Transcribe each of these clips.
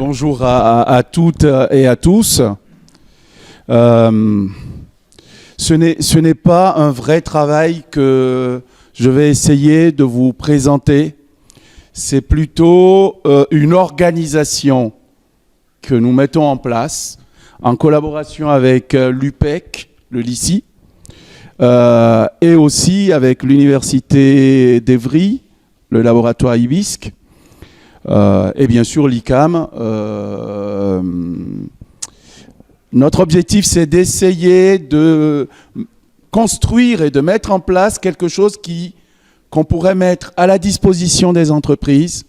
Bonjour à toutes et à tous. Ce n'est pas un vrai travail que je vais essayer de vous présenter. C'est plutôt une organisation que nous mettons en place en collaboration avec l'UPEC, le LICI, et aussi avec l'Université d'Evry, le laboratoire IBISC, et bien sûr l'ICAM. Notre objectif, c'est d'essayer de construire et de mettre en place quelque chose qu'on pourrait mettre à la disposition des entreprises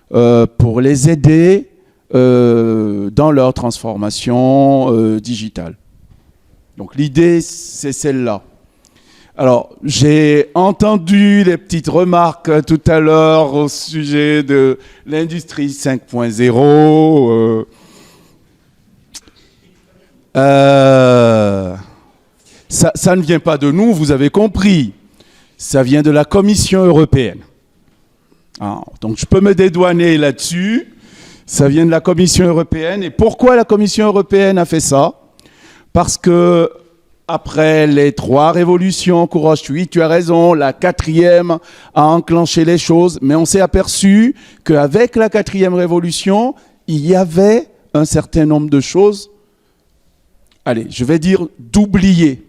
pour les aider dans leur transformation digitale. Donc l'idée, c'est celle-là. Alors, j'ai entendu les petites remarques tout à l'heure au sujet de l'industrie 5.0. Ça ne vient pas de nous, vous avez compris. Ça vient de la Commission européenne. Donc, je peux me dédouaner là-dessus. Ça vient de la Commission européenne. Et pourquoi la Commission européenne a fait ça? Parce que après les 3 révolutions, Kourosh, oui, tu as raison, la 4e a enclenché les choses, mais on s'est aperçu qu'avec la 4e révolution, il y avait un certain nombre de choses, allez, je vais dire d'oublier,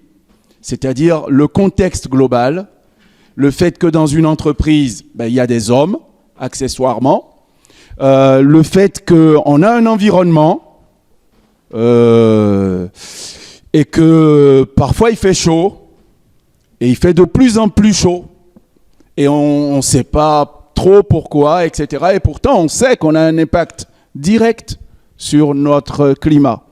c'est-à-dire le contexte global, le fait que dans une entreprise, il y a des hommes, accessoirement, le fait qu'on a un environnement, et que parfois il fait chaud, et il fait de plus en plus chaud, et on ne sait pas trop pourquoi, etc. Et pourtant, on sait qu'on a un impact direct sur notre climat.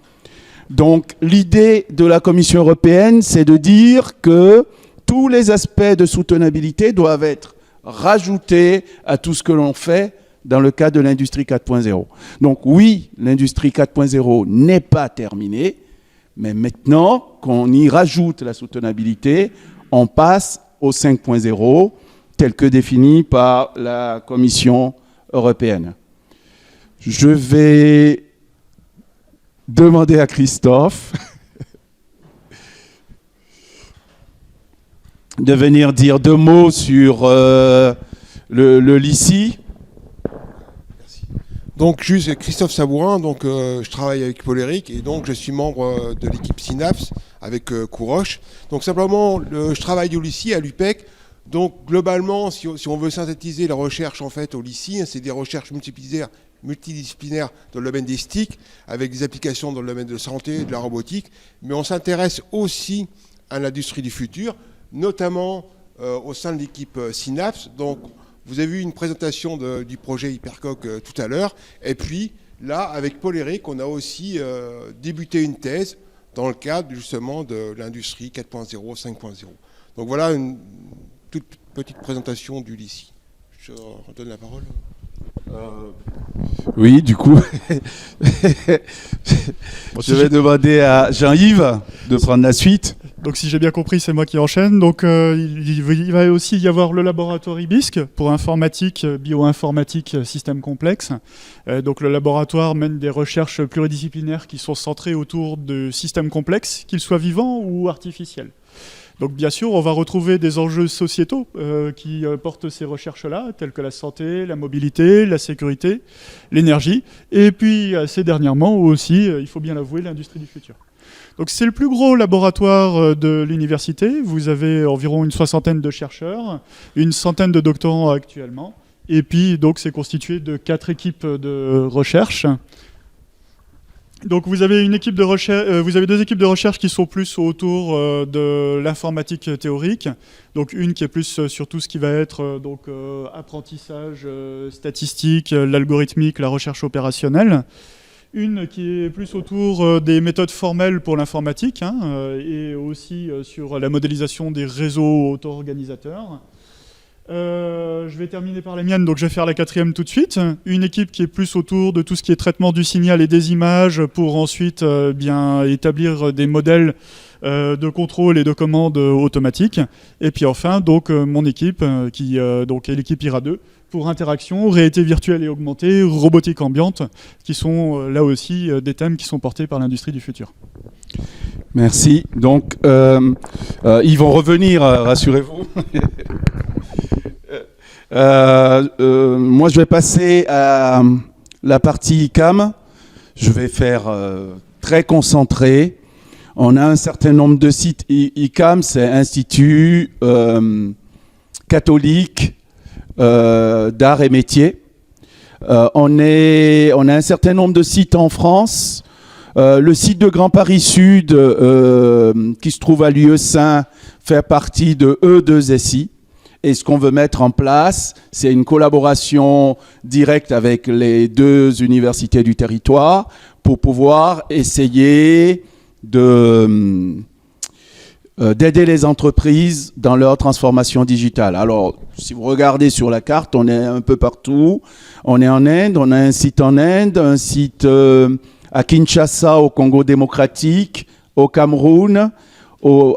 Donc, l'idée de la Commission européenne, c'est de dire que tous les aspects de soutenabilité doivent être rajoutés à tout ce que l'on fait dans le cadre de l'industrie 4.0. Donc oui, l'industrie 4.0 n'est pas terminée, mais maintenant qu'on y rajoute la soutenabilité, on passe au 5.0 tel que défini par la Commission européenne. Je vais demander à Christophe de venir dire 2 mots sur le LICI. Donc, je suis Christophe Sabourin, donc je travaille avec Paul Éric et donc je suis membre de l'équipe Synapse avec Kourosh. Donc simplement, je travaille au LICI, à l'UPEC. Donc globalement, si on veut synthétiser la recherche en fait au LICI, c'est des recherches multidisciplinaires dans le domaine des STIC, avec des applications dans le domaine de la santé, de la robotique, mais on s'intéresse aussi à l'industrie du futur, notamment au sein de l'équipe Synapse. Donc, vous avez eu une présentation du projet Hypercoq tout à l'heure. Et puis, là, avec Paul Éric, on a aussi débuté une thèse dans le cadre, justement, de l'industrie 4.0, 5.0. Donc voilà une toute petite présentation du LICI. Je redonne la parole. Oui, du coup, je vais demander à Jean-Yves de prendre la suite. Donc si j'ai bien compris, c'est moi qui enchaîne. Donc il va aussi y avoir le laboratoire IBISC pour informatique, bioinformatique, système complexe. Donc le laboratoire mène des recherches pluridisciplinaires qui sont centrées autour de systèmes complexes, qu'ils soient vivants ou artificiels. Donc bien sûr, on va retrouver des enjeux sociétaux qui portent ces recherches-là, telles que la santé, la mobilité, la sécurité, l'énergie, et puis assez dernièrement aussi, il faut bien l'avouer, l'industrie du futur. Donc c'est le plus gros laboratoire de l'université. Vous avez environ une 60aine de chercheurs, une 100aine de doctorants actuellement. Et puis donc c'est constitué de 4 équipes de recherche. Donc vous avez une équipe de recherche, vous avez 2 équipes de recherche qui sont plus autour de l'informatique théorique. Donc une qui est plus sur tout ce qui va être apprentissage statistique, l'algorithmique, la recherche opérationnelle. Une qui est plus autour des méthodes formelles pour l'informatique et aussi sur la modélisation des réseaux auto-organisateurs. Je vais terminer par les miennes, donc je vais faire la 4e tout de suite. Une équipe qui est plus autour de tout ce qui est traitement du signal et des images pour ensuite bien établir des modèles de contrôle et de commande automatiques. Et puis enfin, donc mon équipe qui donc est l'équipe IRA2 pour interaction, réalité virtuelle et augmentée, robotique ambiante, qui sont là aussi des thèmes qui sont portés par l'industrie du futur. Merci. Donc, ils vont revenir, rassurez-vous. Moi, je vais passer à la partie ICAM. Je vais faire très concentré. On a un certain nombre de sites. ICAM, c'est Institut catholique d'art et métiers. On a un certain nombre de sites en France. Le site de Grand Paris Sud, qui se trouve à Lieu-Saint, fait partie de E2SI. Et ce qu'on veut mettre en place, c'est une collaboration directe avec les 2 universités du territoire pour pouvoir essayer d'aider les entreprises dans leur transformation digitale. Alors, si vous regardez sur la carte, on est un peu partout. On est en Inde, on a un site en Inde, un site à Kinshasa, au Congo démocratique, au Cameroun,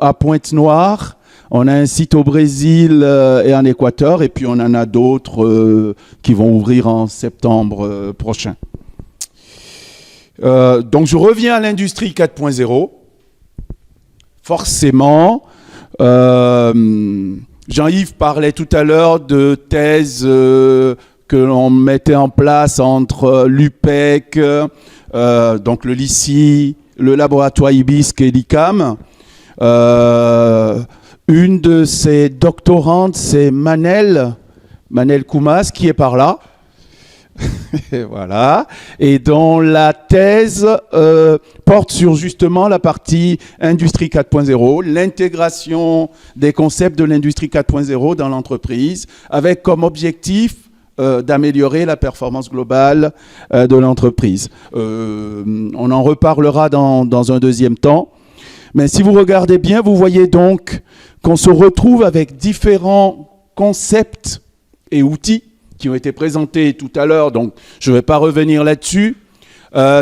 à Pointe-Noire. On a un site au Brésil et en Équateur, et puis on en a d'autres qui vont ouvrir en septembre prochain. Donc je reviens à l'industrie 4.0. Forcément, Jean-Yves parlait tout à l'heure de thèses que l'on mettait en place entre l'UPEC, donc le LICI, le laboratoire IBISC et l'ICAM. Une de ces doctorantes, c'est Manel Koumas, qui est par là. Voilà. Et dont la thèse porte sur justement la partie Industrie 4.0, l'intégration des concepts de l'Industrie 4.0 dans l'entreprise, avec comme objectif d'améliorer la performance globale de l'entreprise. On en reparlera dans un deuxième temps. Mais si vous regardez bien, vous voyez donc qu'on se retrouve avec différents concepts et outils qui ont été présentés tout à l'heure, donc je ne vais pas revenir là-dessus.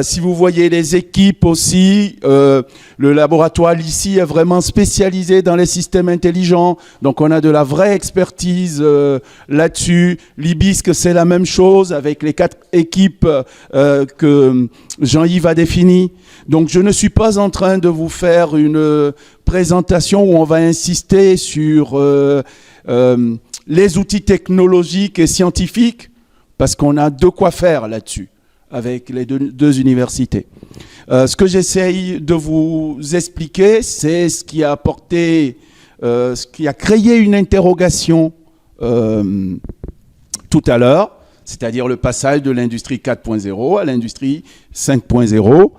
Si vous voyez les équipes aussi, le laboratoire ici est vraiment spécialisé dans les systèmes intelligents, donc on a de la vraie expertise là-dessus. L'IBISC, c'est la même chose avec les 4 équipes que Jean-Yves a définies. Donc je ne suis pas en train de vous faire une présentation où on va insister sur les outils technologiques et scientifiques, parce qu'on a de quoi faire là-dessus avec les deux universités. Ce que j'essaye de vous expliquer, c'est ce qui a apporté, ce qui a créé une interrogation tout à l'heure, c'est-à-dire le passage de l'industrie 4.0 à l'industrie 5.0.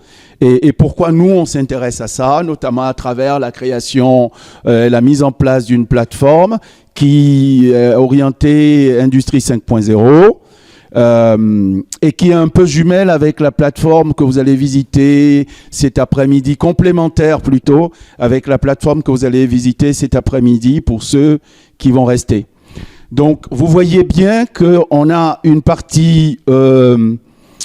Et pourquoi nous, on s'intéresse à ça, notamment à travers la création, la mise en place d'une plateforme qui est orientée industrie 5.0, et qui est un peu jumelle avec la plateforme que vous allez visiter cet après-midi, complémentaire plutôt, avec la plateforme que vous allez visiter cet après-midi pour ceux qui vont rester. Donc, vous voyez bien qu'on a une partie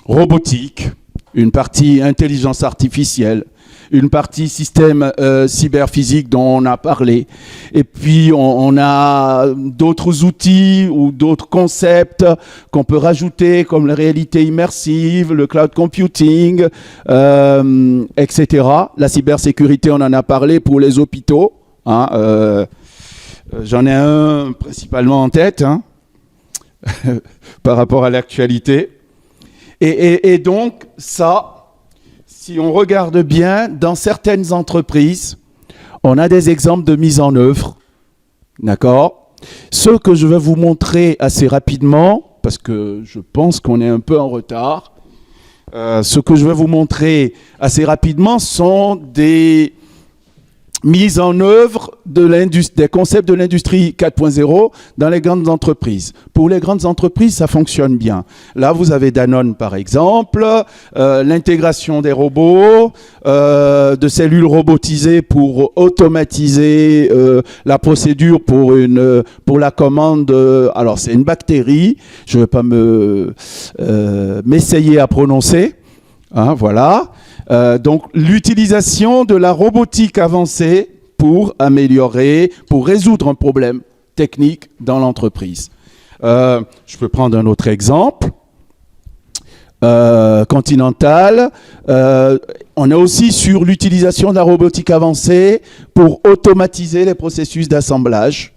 robotique, une partie intelligence artificielle, une partie système cyberphysique dont on a parlé. Et puis, on a d'autres outils ou d'autres concepts qu'on peut rajouter, comme la réalité immersive, le cloud computing, etc. La cybersécurité, on en a parlé pour les hôpitaux. Hein, j'en ai un principalement en tête, hein, par rapport à l'actualité. Et donc, ça... Si on regarde bien, dans certaines entreprises, on a des exemples de mise en œuvre. D'accord ? Ce que je vais vous montrer assez rapidement, parce que je pense qu'on est un peu en retard, ce que je vais vous montrer assez rapidement sont des mise en œuvre des concepts de l'industrie 4.0 dans les grandes entreprises. Pour les grandes entreprises, ça fonctionne bien. Là, vous avez Danone, par exemple, l'intégration des robots, de cellules robotisées pour automatiser la procédure pour la commande. Alors, c'est une bactérie, je ne vais pas m'essayer à prononcer. Hein, voilà. Donc l'utilisation de la robotique avancée pour améliorer, pour résoudre un problème technique dans l'entreprise. Je peux prendre un autre exemple. Continental. On est aussi sur l'utilisation de la robotique avancée pour automatiser les processus d'assemblage.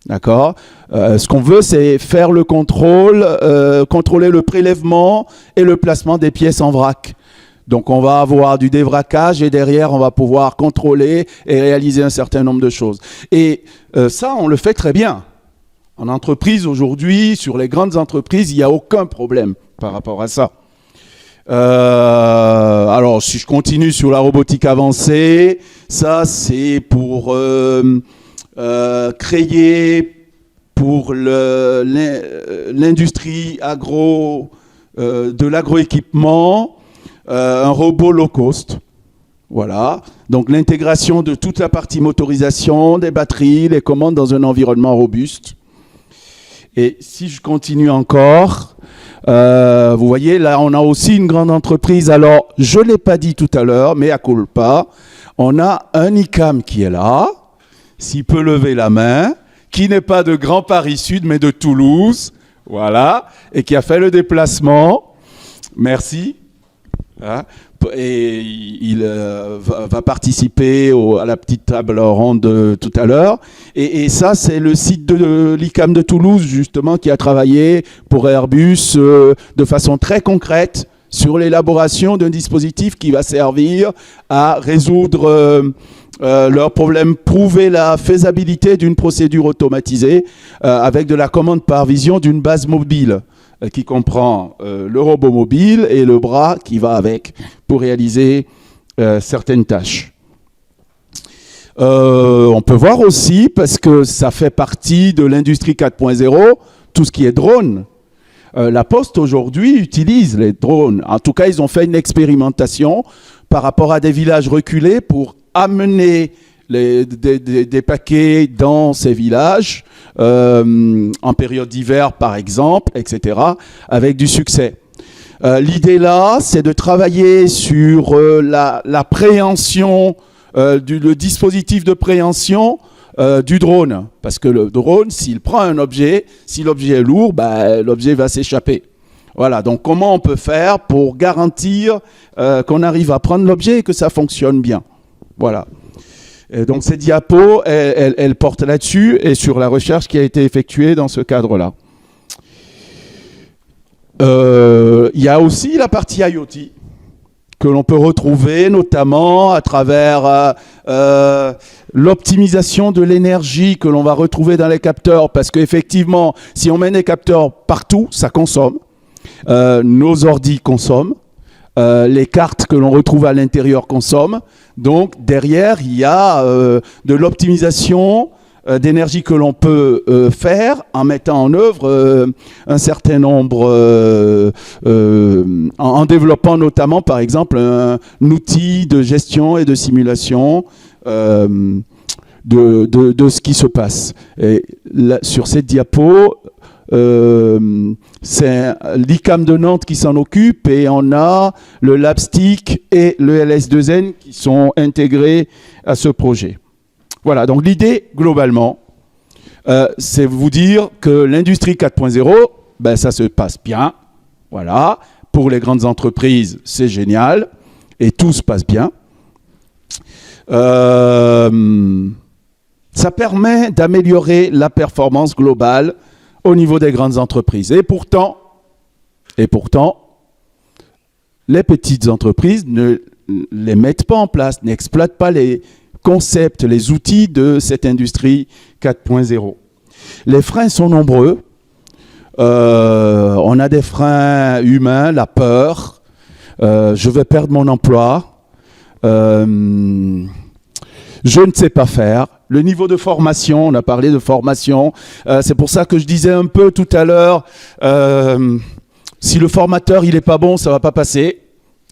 D'accord. Ce qu'on veut, c'est faire le contrôle, contrôler le prélèvement et le placement des pièces en vrac. Donc on va avoir du dévraquage et derrière on va pouvoir contrôler et réaliser un certain nombre de choses. Et ça, on le fait très bien. En entreprise aujourd'hui, sur les grandes entreprises, il n'y a aucun problème par rapport à ça. Alors si je continue sur la robotique avancée, ça c'est pour créer pour l'industrie de l'agroéquipement un robot low cost. Voilà. Donc l'intégration de toute la partie motorisation, des batteries, les commandes dans un environnement robuste. Et si je continue encore, vous voyez, là on a aussi une grande entreprise. Alors, je ne l'ai pas dit tout à l'heure, mais à culpa, on a un ICAM qui est là, s'il peut lever la main, qui n'est pas de Grand Paris Sud, mais de Toulouse, voilà, et qui a fait le déplacement. Merci. Hein, et il va participer à la petite table ronde de tout à l'heure. Et ça, c'est le site de l'ICAM de Toulouse, justement, qui a travaillé pour Airbus de façon très concrète sur l'élaboration d'un dispositif qui va servir à résoudre leurs problèmes, prouver la faisabilité d'une procédure automatisée avec de la commande par vision d'une base mobile qui comprend le robot mobile et le bras qui va avec pour réaliser certaines tâches. On peut voir aussi, parce que ça fait partie de l'industrie 4.0, tout ce qui est drone. La Poste aujourd'hui utilise les drones. En tout cas, ils ont fait une expérimentation par rapport à des villages reculés pour amener des paquets dans ces villages, en période d'hiver par exemple, etc., avec du succès. L'idée là, c'est de travailler sur la préhension, le dispositif de préhension du drone. Parce que le drone, s'il prend un objet, si l'objet est lourd, l'objet va s'échapper. Voilà, donc comment on peut faire pour garantir qu'on arrive à prendre l'objet et que ça fonctionne bien. Voilà. Et donc ces diapos, elles portent là-dessus et sur la recherche qui a été effectuée dans ce cadre-là. Il y a aussi la partie IoT que l'on peut retrouver notamment à travers l'optimisation de l'énergie que l'on va retrouver dans les capteurs, parce qu'effectivement, si on met des capteurs partout, ça consomme. Nos ordis consomment. Les cartes que l'on retrouve à l'intérieur consomment. Donc derrière, il y a de l'optimisation d'énergie que l'on peut faire en mettant en œuvre un certain nombre, en développant notamment par exemple un outil de gestion et de simulation de ce qui se passe. Et là, sur cette diapo, c'est l'ICAM de Nantes qui s'en occupe et on a le LabStick et le LS2N qui sont intégrés à ce projet. Voilà, donc l'idée globalement, c'est vous dire que l'industrie 4.0, ça se passe bien. Voilà, pour les grandes entreprises, c'est génial et tout se passe bien. Ça permet d'améliorer la performance globale au niveau des grandes entreprises. Et pourtant, les petites entreprises ne les mettent pas en place, n'exploitent pas les concepts, les outils de cette industrie 4.0. Les freins sont nombreux. On a des freins humains, la peur, je vais perdre mon emploi, Je ne sais pas faire. Le niveau de formation, on a parlé de formation. C'est pour ça que je disais un peu tout à l'heure, si le formateur il est pas bon, ça va pas passer.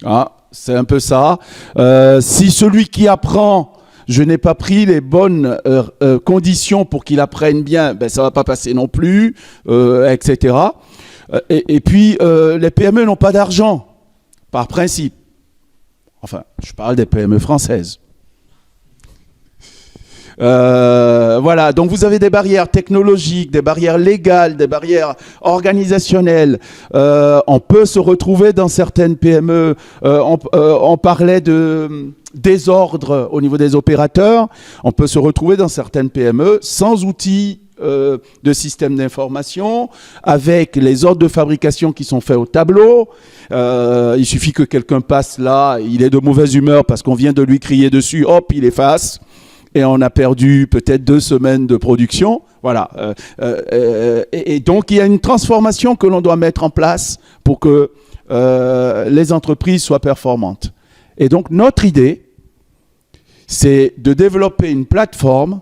Ah, c'est un peu ça. Si celui qui apprend, je n'ai pas pris les bonnes conditions pour qu'il apprenne bien, ben ça va pas passer non plus, etc. Et puis les PME n'ont pas d'argent, par principe. Enfin, je parle des PME françaises. Voilà, donc vous avez des barrières technologiques, des barrières légales, des barrières organisationnelles. On peut se retrouver dans certaines PME, on parlait de désordre au niveau des opérateurs, on peut se retrouver dans certaines PME sans outils de système d'information, avec les ordres de fabrication qui sont faits au tableau. Il suffit que quelqu'un passe là, il est de mauvaise humeur parce qu'on vient de lui crier dessus, hop, il efface. Et on a perdu peut-être 2 semaines de production. Voilà. Et donc, il y a une transformation que l'on doit mettre en place pour que les entreprises soient performantes. Et donc, notre idée, c'est de développer une plateforme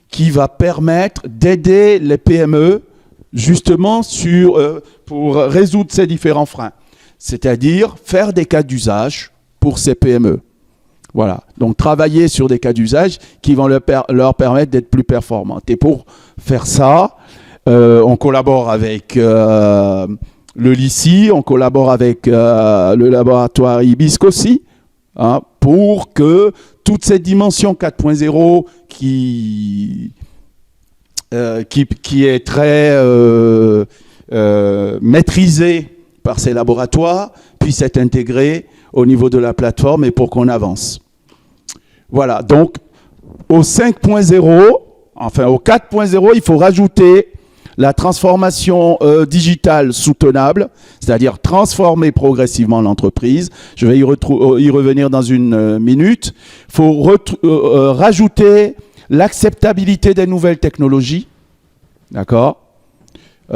qui va permettre d'aider les PME justement pour résoudre ces différents freins. C'est-à-dire faire des cas d'usage pour ces PME. Voilà, donc travailler sur des cas d'usage qui vont leur permettre d'être plus performantes. Et pour faire ça, on collabore avec le LICI, on collabore avec le laboratoire IBISC aussi, hein, pour que toute cette dimension 4.0 qui est très maîtrisée par ces laboratoires puisse être intégrée au niveau de la plateforme et pour qu'on avance. Voilà, donc au 5.0, enfin au 4.0, il faut rajouter la transformation digitale soutenable, c'est-à-dire transformer progressivement l'entreprise. Je vais y revenir dans une minute. Il faut rajouter l'acceptabilité des nouvelles technologies, d'accord ? Et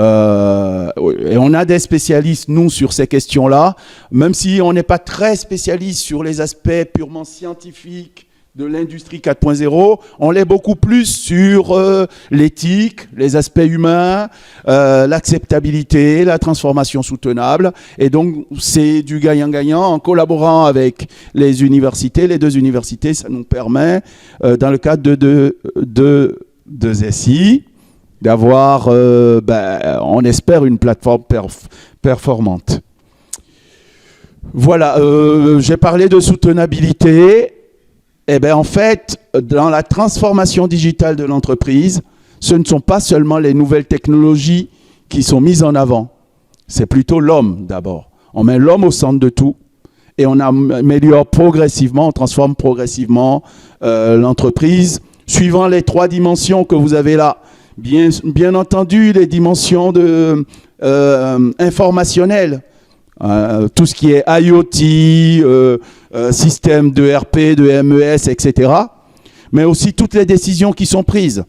on a des spécialistes, nous, sur ces questions-là, même si on n'est pas très spécialiste sur les aspects purement scientifiques de l'industrie 4.0, on l'est beaucoup plus sur l'éthique, les aspects humains, l'acceptabilité, la transformation soutenable. Et donc, c'est du gagnant-gagnant. En collaborant avec les universités, les 2 universités, ça nous permet, dans le cadre de SI, d'avoir, on espère, une plateforme performante. Voilà, j'ai parlé de soutenabilité. Eh bien, en fait, dans la transformation digitale de l'entreprise, ce ne sont pas seulement les nouvelles technologies qui sont mises en avant. C'est plutôt l'homme, d'abord. On met l'homme au centre de tout et on améliore progressivement, on transforme progressivement l'entreprise, suivant les 3 dimensions que vous avez là. Bien entendu, les dimensions informationnelles, tout ce qui est IoT, système de RP, de MES, etc. Mais aussi toutes les décisions qui sont prises.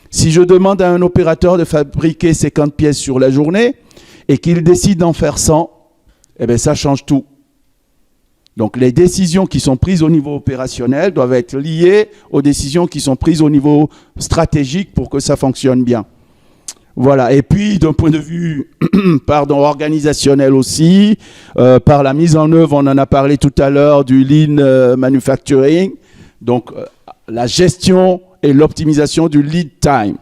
Si je demande à un opérateur de fabriquer 50 pièces sur la journée et qu'il décide d'en faire 100, eh bien ça change tout. Donc les décisions qui sont prises au niveau opérationnel doivent être liées aux décisions qui sont prises au niveau stratégique pour que ça fonctionne bien. Voilà, et puis d'un point de vue organisationnel aussi, par la mise en œuvre, on en a parlé tout à l'heure, du Lean Manufacturing, donc la gestion et l'optimisation du lead time,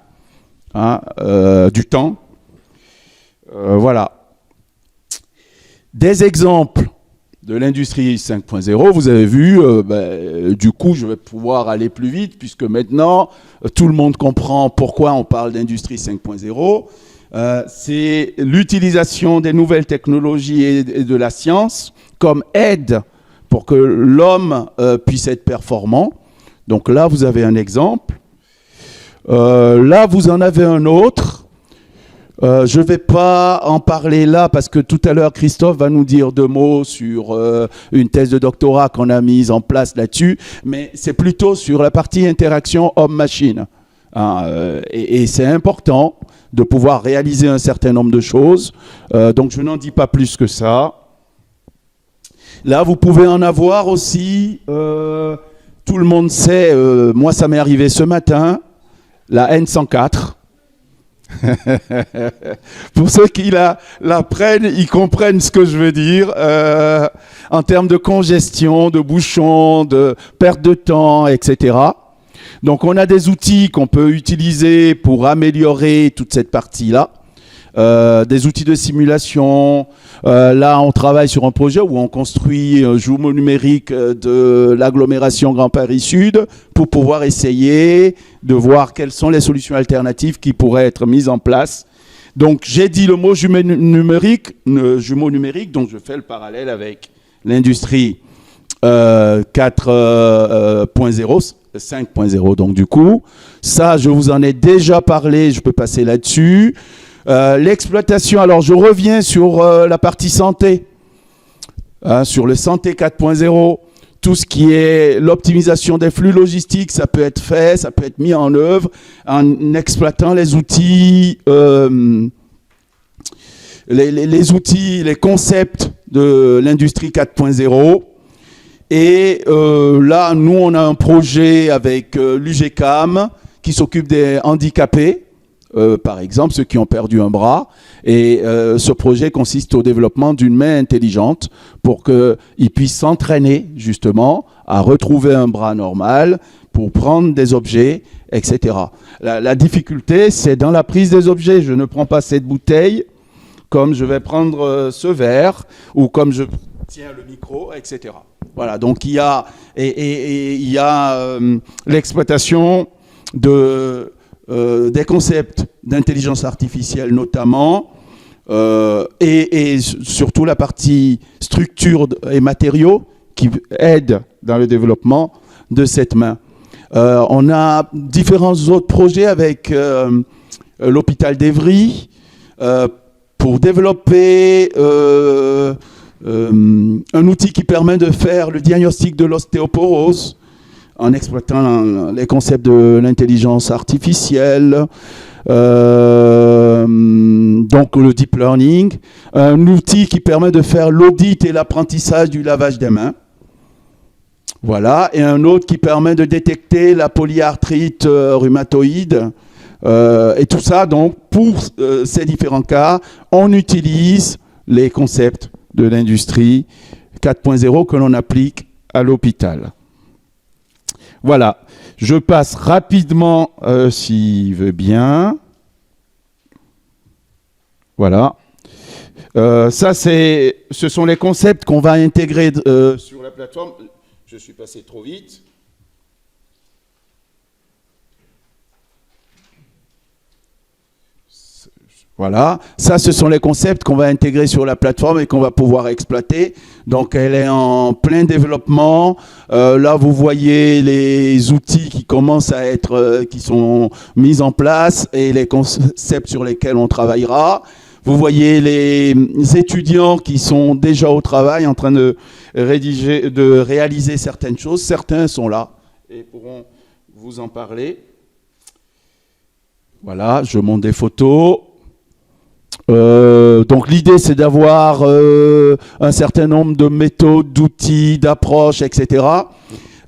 hein, du temps. Voilà. Des exemples de l'industrie 5.0, vous avez vu, du coup, je vais pouvoir aller plus vite, puisque maintenant, tout le monde comprend pourquoi on parle d'industrie 5.0. C'est l'utilisation des nouvelles technologies et de la science comme aide pour que l'homme puisse être performant. Donc là, vous avez un exemple. Là, vous en avez un autre. Je ne vais pas en parler là parce que tout à l'heure Christophe va nous dire 2 mots sur une thèse de doctorat qu'on a mise en place là-dessus, mais c'est plutôt sur la partie interaction homme-machine. Hein, et c'est important de pouvoir réaliser un certain nombre de choses, donc je n'en dis pas plus que ça. Là, vous pouvez en avoir aussi tout le monde sait, moi ça m'est arrivé ce matin, la N104. Pour ceux qui la prennent, ils comprennent ce que je veux dire en termes de congestion, de bouchons, de perte de temps, etc. Donc on a des outils qu'on peut utiliser pour améliorer toute cette partie-là. Des outils de simulation. Là, on travaille sur un projet où on construit un jumeau numérique de l'agglomération Grand Paris Sud pour pouvoir essayer de voir quelles sont les solutions alternatives qui pourraient être mises en place. Donc, j'ai dit le mot jumeau numérique, donc je fais le parallèle avec l'industrie 4.0, 5.0. Donc, du coup, ça, je vous en ai déjà parlé, je peux passer là-dessus. L'exploitation, alors je reviens sur la partie santé, sur le santé 4.0, tout ce qui est l'optimisation des flux logistiques, ça peut être fait, ça peut être mis en œuvre en exploitant les outils, les outils, les concepts de l'industrie 4.0. Et là, nous, on a un projet avec l'UGCAM qui s'occupe des handicapés. Par exemple, ceux qui ont perdu un bras. Et ce projet consiste au développement d'une main intelligente pour qu'ils puissent s'entraîner justement à retrouver un bras normal pour prendre des objets, etc. La difficulté, c'est dans la prise des objets. Je ne prends pas cette bouteille comme je vais prendre ce verre ou comme je tiens le micro, etc. Voilà, donc il y a, il y a l'exploitation des concepts d'intelligence artificielle notamment, et surtout la partie structure et matériaux qui aident dans le développement de cette main. On a différents autres projets avec l'hôpital d'Evry pour développer un outil qui permet de faire le diagnostic de l'ostéoporose en exploitant les concepts de l'intelligence artificielle, donc le deep learning, un outil qui permet de faire l'audit et l'apprentissage du lavage des mains. Voilà, et un autre qui permet de détecter la polyarthrite rhumatoïde. Et tout ça, donc, pour ces différents cas, on utilise les concepts de l'industrie 4.0 que l'on applique à l'hôpital. Voilà, je passe rapidement, s'il veut bien. Voilà. Ça, ce sont les concepts qu'on va intégrer sur la plateforme. Je suis passé trop vite. Voilà, ça ce sont les concepts qu'on va intégrer sur la plateforme et qu'on va pouvoir exploiter. Donc elle est en plein développement. Là vous voyez les outils qui commencent à être, qui sont mis en place et les concepts sur lesquels on travaillera. Vous voyez les étudiants qui sont déjà au travail en train de réaliser certaines choses. Certains sont là et pourront vous en parler. Voilà, je montre des photos. Donc l'idée c'est d'avoir un certain nombre de méthodes, d'outils, d'approches, etc.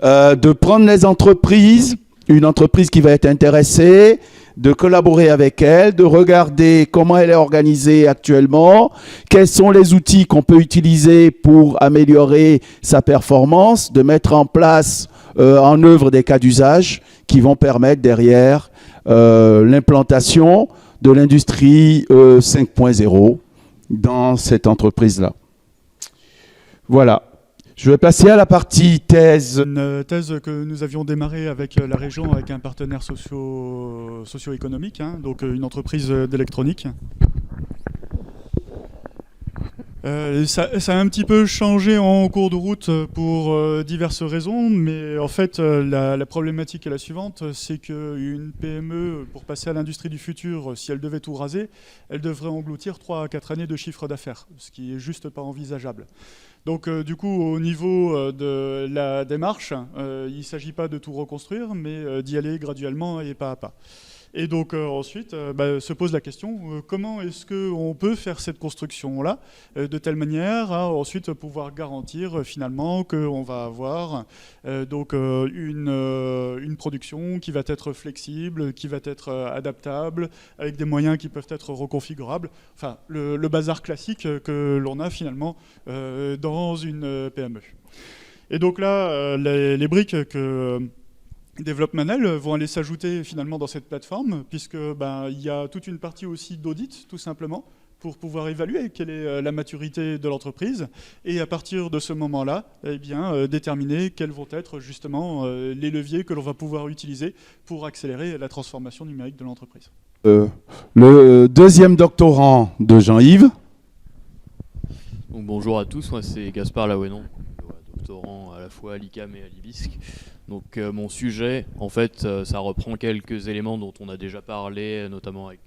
De prendre les entreprises, une entreprise qui va être intéressée, de collaborer avec elle, de regarder comment elle est organisée actuellement, quels sont les outils qu'on peut utiliser pour améliorer sa performance, de mettre en place, en œuvre des cas d'usage qui vont permettre derrière l'implantation de l'industrie 5.0 dans cette entreprise-là. Voilà. Je vais passer à la partie thèse. Une thèse que nous avions démarrée avec la région, avec un partenaire socio-économique, hein, donc une entreprise d'électronique. Ça a un petit peu changé en cours de route pour diverses raisons, mais en fait la problématique est la suivante, c'est qu'une PME, pour passer à l'industrie du futur, si elle devait tout raser, elle devrait engloutir 3 à 4 années de chiffre d'affaires, ce qui est juste pas envisageable. Donc du coup, au niveau de la démarche, il ne s'agit pas de tout reconstruire, mais d'y aller graduellement et pas à pas. Et donc ensuite se pose la question comment est-ce qu'on peut faire cette construction-là de telle manière à ensuite pouvoir garantir finalement qu'on va avoir une production qui va être flexible, qui va être adaptable, avec des moyens qui peuvent être reconfigurables. Enfin, le bazar classique que l'on a finalement dans une PME. Et donc là, les briques que développe Manel vont aller s'ajouter finalement dans cette plateforme, puisque il y a toute une partie aussi d'audit, tout simplement, pour pouvoir évaluer quelle est la maturité de l'entreprise, et à partir de ce moment-là, déterminer quels vont être justement les leviers que l'on va pouvoir utiliser pour accélérer la transformation numérique de l'entreprise. Le deuxième doctorant de Jean-Yves. Donc, bonjour à tous, moi c'est Gaspard Laouénon, doctorant à la fois à l'ICAM et à l'IBISC. Donc mon sujet, en fait, ça reprend quelques éléments dont on a déjà parlé, notamment avec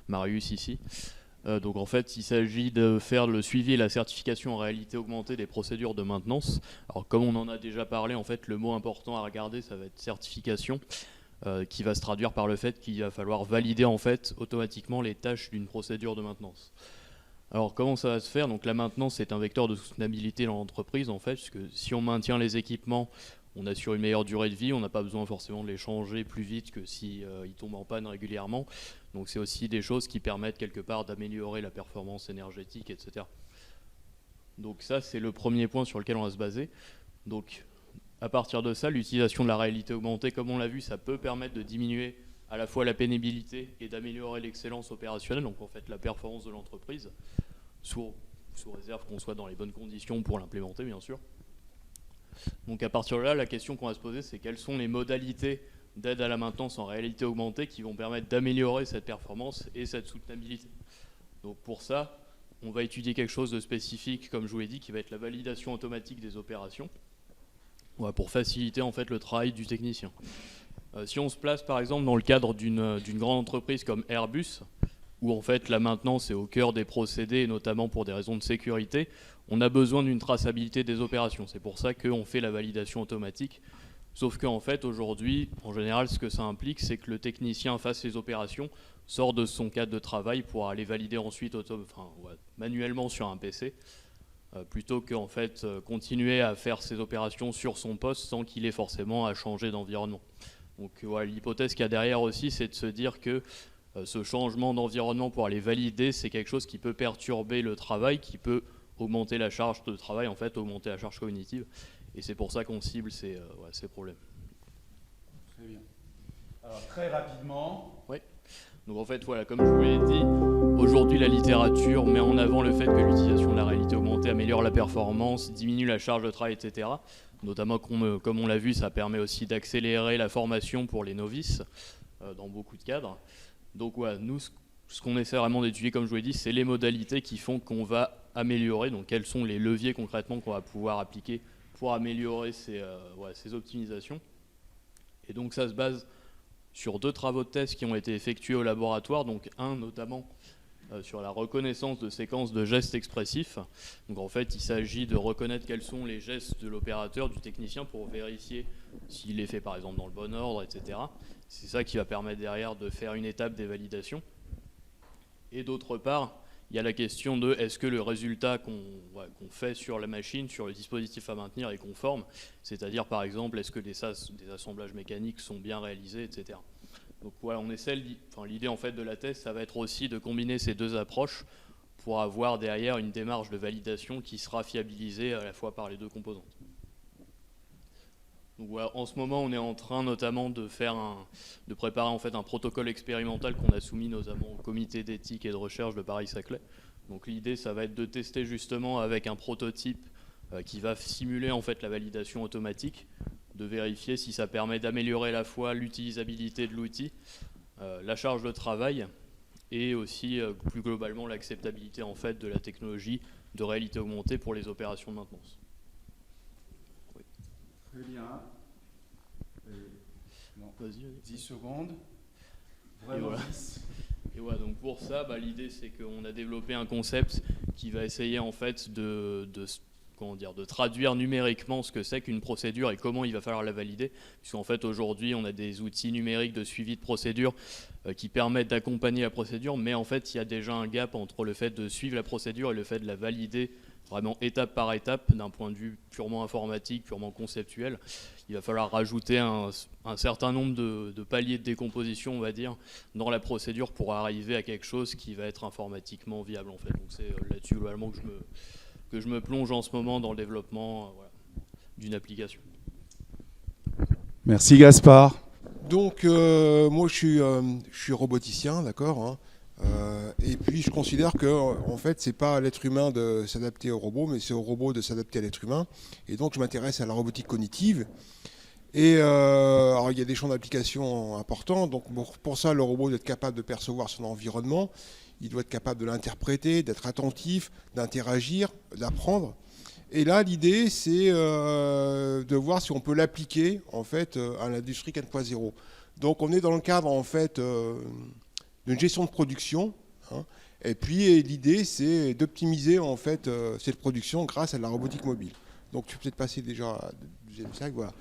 Marius ici. Donc en fait, il s'agit de faire le suivi et la certification en réalité augmentée des procédures de maintenance. Alors comme on en a déjà parlé, en fait, le mot important à regarder, ça va être certification, qui va se traduire par le fait qu'il va falloir valider en fait automatiquement les tâches d'une procédure de maintenance. Alors comment ça va se faire? Donc la maintenance est un vecteur de soutenabilité dans l'entreprise en fait, puisque si on maintient les équipements, on assure une meilleure durée de vie, on n'a pas besoin forcément de les changer plus vite que si ils tombent en panne régulièrement. Donc c'est aussi des choses qui permettent quelque part d'améliorer la performance énergétique, etc. Donc ça c'est le premier point sur lequel on va se baser. Donc à partir de ça, l'utilisation de la réalité augmentée, comme on l'a vu, ça peut permettre de diminuer à la fois la pénibilité et d'améliorer l'excellence opérationnelle, donc en fait la performance de l'entreprise, sous réserve qu'on soit dans les bonnes conditions pour l'implémenter bien sûr. Donc à partir de là, la question qu'on va se poser, c'est quelles sont les modalités d'aide à la maintenance en réalité augmentée qui vont permettre d'améliorer cette performance et cette soutenabilité. Donc pour ça, on va étudier quelque chose de spécifique, comme je vous l'ai dit, qui va être la validation automatique des opérations, pour faciliter en fait le travail du technicien. Si on se place par exemple dans le cadre d'une grande entreprise comme Airbus, où en fait la maintenance est au cœur des procédés, notamment pour des raisons de sécurité, on a besoin d'une traçabilité des opérations. C'est pour ça qu'on fait la validation automatique. Sauf qu'en fait aujourd'hui, en général, ce que ça implique, c'est que le technicien fasse les opérations, sort de son cadre de travail pour aller valider ensuite manuellement sur un PC, plutôt qu'en fait continuer à faire ses opérations sur son poste sans qu'il ait forcément à changer d'environnement. Donc voilà, l'hypothèse qu'il y a derrière aussi, c'est de se dire que ce changement d'environnement pour aller valider, c'est quelque chose qui peut perturber le travail, qui peut augmenter la charge de travail, en fait, augmenter la charge cognitive. Et c'est pour ça qu'on cible ces problèmes. Très bien. Alors très rapidement. Oui. Donc en fait, voilà, comme je vous l'ai dit, aujourd'hui la littérature met en avant le fait que l'utilisation de la réalité augmentée améliore la performance, diminue la charge de travail, etc. Notamment, comme on l'a vu, ça permet aussi d'accélérer la formation pour les novices dans beaucoup de cadres. Donc voilà, nous, ce qu'on essaie vraiment d'étudier, comme je vous l'ai dit, c'est les modalités qui font qu'on va améliorer. Donc quels sont les leviers concrètement qu'on va pouvoir appliquer pour améliorer ces optimisations. Et donc ça se base sur 2 travaux de test qui ont été effectués au laboratoire. Donc un notamment sur la reconnaissance de séquences de gestes expressifs. Donc en fait, il s'agit de reconnaître quels sont les gestes de l'opérateur, du technicien, pour vérifier s'il les fait par exemple dans le bon ordre, etc. C'est ça qui va permettre derrière de faire une étape des validations. Et d'autre part, il y a la question de est-ce que le résultat qu'on fait sur la machine, sur le dispositif à maintenir est conforme, c'est-à-dire par exemple est-ce que des assemblages mécaniques sont bien réalisés, etc. Donc voilà, on essaie, l'idée en fait de la thèse, ça va être aussi de combiner ces 2 approches pour avoir derrière une démarche de validation qui sera fiabilisée à la fois par les 2 composantes. Donc voilà, en ce moment, on est en train notamment de préparer en fait un protocole expérimental qu'on a soumis notamment au comité d'éthique et de recherche de Paris-Saclay. Donc l'idée, ça va être de tester justement avec un prototype qui va simuler en fait la validation automatique, de vérifier si ça permet d'améliorer à la fois l'utilisabilité de l'outil, la charge de travail et aussi plus globalement l'acceptabilité en fait de la technologie de réalité augmentée pour les opérations de maintenance. Très bien. Vas-y. 10 secondes. Vraiment 10. Et voilà, donc pour ça, l'idée c'est qu'on a développé un concept qui va essayer en fait de de traduire numériquement ce que c'est qu'une procédure et comment il va falloir la valider. Puisqu'en fait, aujourd'hui, on a des outils numériques de suivi de procédure qui permettent d'accompagner la procédure, mais en fait, il y a déjà un gap entre le fait de suivre la procédure et le fait de la valider vraiment étape par étape, d'un point de vue purement informatique, purement conceptuel. Il va falloir rajouter un certain nombre de paliers de décomposition, on va dire, dans la procédure pour arriver à quelque chose qui va être informatiquement viable, en fait. Donc c'est là-dessus, globalement, que je me plonge en ce moment dans le développement d'une application. Merci Gaspard. Donc, moi, je suis roboticien, d'accord, hein. Et puis, je considère que, en fait, c'est pas à l'être humain de s'adapter au robot, mais c'est au robot de s'adapter à l'être humain. Et donc, je m'intéresse à la robotique cognitive. Et alors, il y a des champs d'application importants. Donc, pour ça, le robot doit être capable de percevoir son environnement. Il doit être capable de l'interpréter, d'être attentif, d'interagir, d'apprendre. Et là, l'idée, c'est de voir si on peut l'appliquer, en fait, à l'industrie 4.0. Donc, on est dans le cadre, en fait, d'une gestion de production. Hein. Et puis, l'idée, c'est d'optimiser, en fait, cette production grâce à la robotique mobile. Donc, tu peux peut-être passer déjà à la deuxième slide, voilà.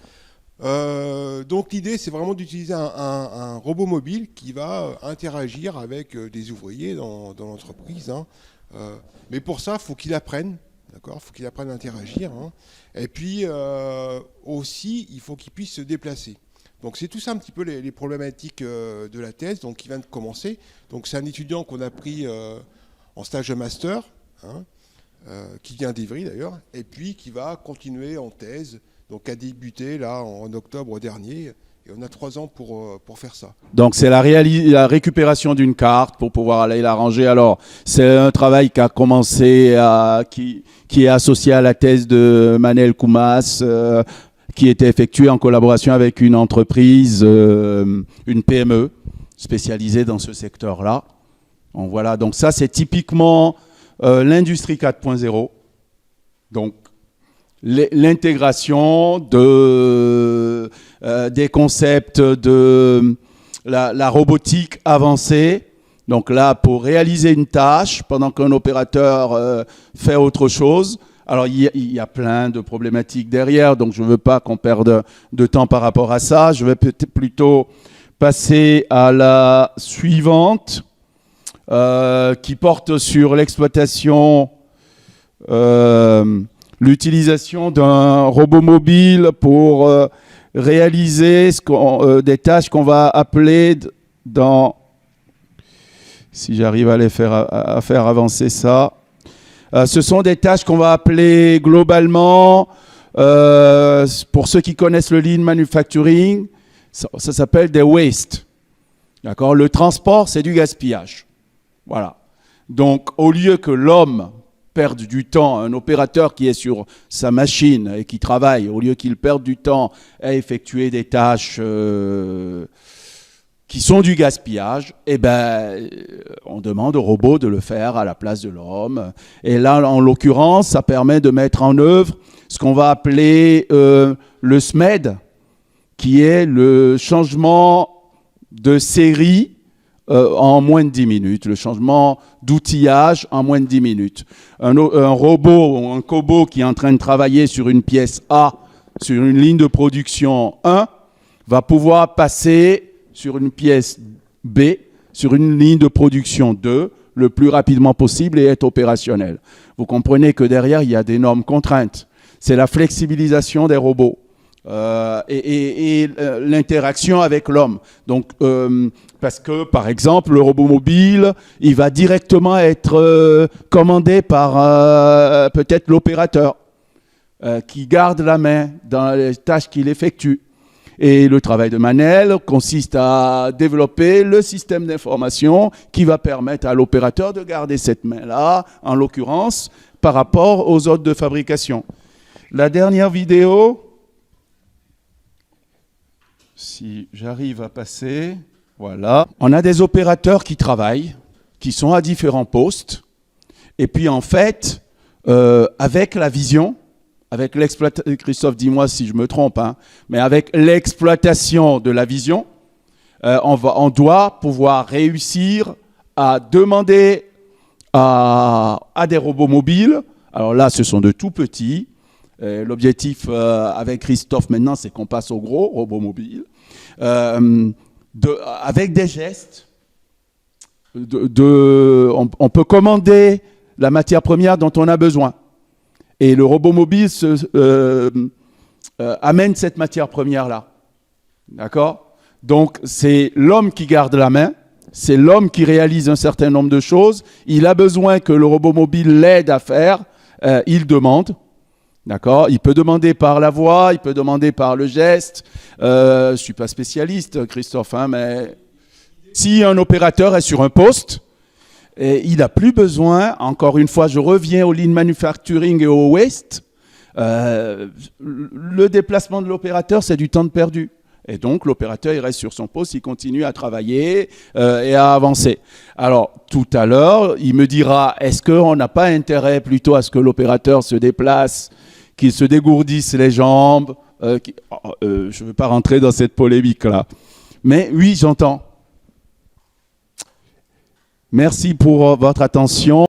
Donc l'idée, c'est vraiment d'utiliser un robot mobile qui va interagir avec des ouvriers dans l'entreprise. Hein. Mais pour ça, il faut qu'il apprenne, d'accord ? Il faut qu'il apprenne à interagir. Hein. Et puis aussi, il faut qu'il puisse se déplacer. Donc c'est tout ça un petit peu les problématiques de la thèse, donc qui vient de commencer. Donc c'est un étudiant qu'on a pris en stage de master, hein, qui vient d'Ivry d'ailleurs, et puis qui va continuer en thèse. Donc a débuté là en octobre dernier, et on a 3 ans pour faire ça. Donc c'est la récupération d'une carte pour pouvoir aller la ranger. Alors c'est un travail qui a commencé, qui est associé à la thèse de Manel Koumas, qui était effectuée en collaboration avec une entreprise, une PME spécialisée dans ce secteur-là. Donc voilà, donc ça c'est typiquement l'industrie 4.0. Donc l'intégration des concepts de la robotique avancée. Donc là, pour réaliser une tâche, pendant qu'un opérateur fait autre chose. Alors, il y a plein de problématiques derrière, donc je ne veux pas qu'on perde de temps par rapport à ça. Je vais peut-être plutôt passer à la suivante, qui porte sur l'exploitation l'utilisation d'un robot mobile pour réaliser des tâches qu'on va appeler si j'arrive à faire avancer ça, ce sont des tâches qu'on va appeler globalement, pour ceux qui connaissent le lean manufacturing, ça s'appelle des wastes. D'accord ? Le transport, c'est du gaspillage. Voilà. Donc, au lieu que l'homme perde du temps, un opérateur qui est sur sa machine et qui travaille, au lieu qu'il perde du temps à effectuer des tâches qui sont du gaspillage, eh ben, on demande au robot de le faire à la place de l'homme. Et là, en l'occurrence, ça permet de mettre en œuvre ce qu'on va appeler le SMED, qui est le changement de série en moins de 10 minutes, le changement d'outillage en moins de 10 minutes. Un robot ou un cobot qui est en train de travailler sur une pièce A, sur une ligne de production 1, va pouvoir passer sur une pièce B, sur une ligne de production 2, le plus rapidement possible et être opérationnel. Vous comprenez que derrière, il y a d'énormes contraintes. C'est la flexibilisation des robots et l'interaction avec l'homme. Donc, parce que, par exemple, le robot mobile, il va directement être commandé par peut-être l'opérateur qui garde la main dans les tâches qu'il effectue. Et le travail de Manel consiste à développer le système d'information qui va permettre à l'opérateur de garder cette main-là, en l'occurrence, par rapport aux ordres de fabrication. La dernière vidéo, si j'arrive à passer, voilà. On a des opérateurs qui travaillent, qui sont à différents postes. Et puis en fait, avec la vision, avec l'exploitation, Christophe, dis-moi si je me trompe, hein, mais avec l'exploitation de la vision, on doit pouvoir réussir à demander à des robots mobiles, Alors là, ce sont de tout petits. L'objectif avec Christophe maintenant, c'est qu'on passe au gros robot mobile. Avec des gestes, on peut commander la matière première dont on a besoin. Et le robot mobile amène cette matière première-là. D'accord ? Donc, c'est l'homme qui garde la main, c'est l'homme qui réalise un certain nombre de choses. Il a besoin que le robot mobile l'aide à faire, il demande. D'accord ? Il peut demander par la voix, il peut demander par le geste. Je ne suis pas spécialiste, Christophe, hein, mais si un opérateur est sur un poste, et il n'a plus besoin, encore une fois, je reviens au lean manufacturing et au waste, le déplacement de l'opérateur, c'est du temps de perdu. Et donc, l'opérateur, il reste sur son poste, il continue à travailler et à avancer. Alors, tout à l'heure, il me dira, est-ce qu'on n'a pas intérêt plutôt à ce que l'opérateur se déplace, qu'il se dégourdisse les jambes je ne veux pas rentrer dans cette polémique-là. Mais oui, j'entends. Merci pour votre attention.